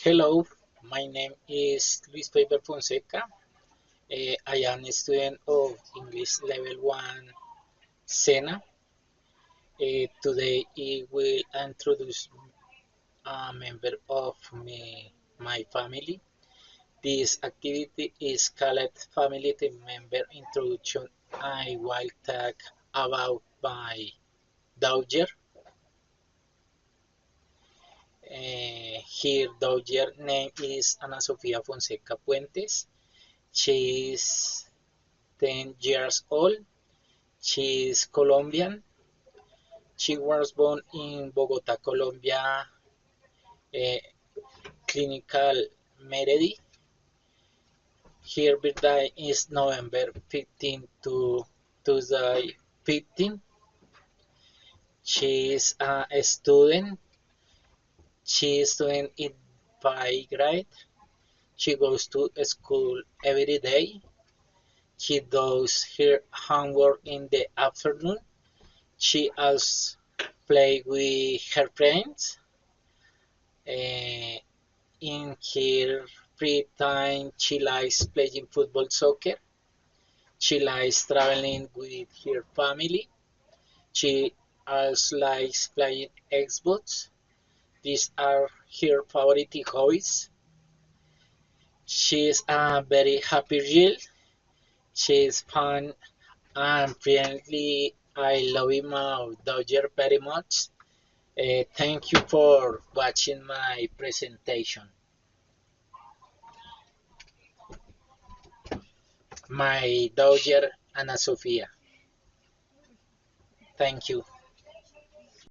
Hello, my name is Luis Faber Fonseca. I am a student of English Level 1 SENA. Today I will introduce a member of my family. This activity is called Family Team Member Introduction. I will talk about my daughter. Her daughter name is Ana Sofia Fonseca Puentes. She is 10 years old. She is Colombian. She was born in Bogota, Colombia, uh, clinical Meredi. Her birthday is November 15 to Tuesday 15. She is a student. She is student in 5th grade. She goes to school every day. She does her homework in the afternoon. She also play with her friends. Uh, in her free time, she likes playing football, soccer. She likes traveling with her family. She also likes playing Xbox. These are her favorite hobbies. She is a very happy girl. She is fun and friendly. I love my daughter very much. Thank you for watching my presentation. My daughter Ana Sofia. Thank you.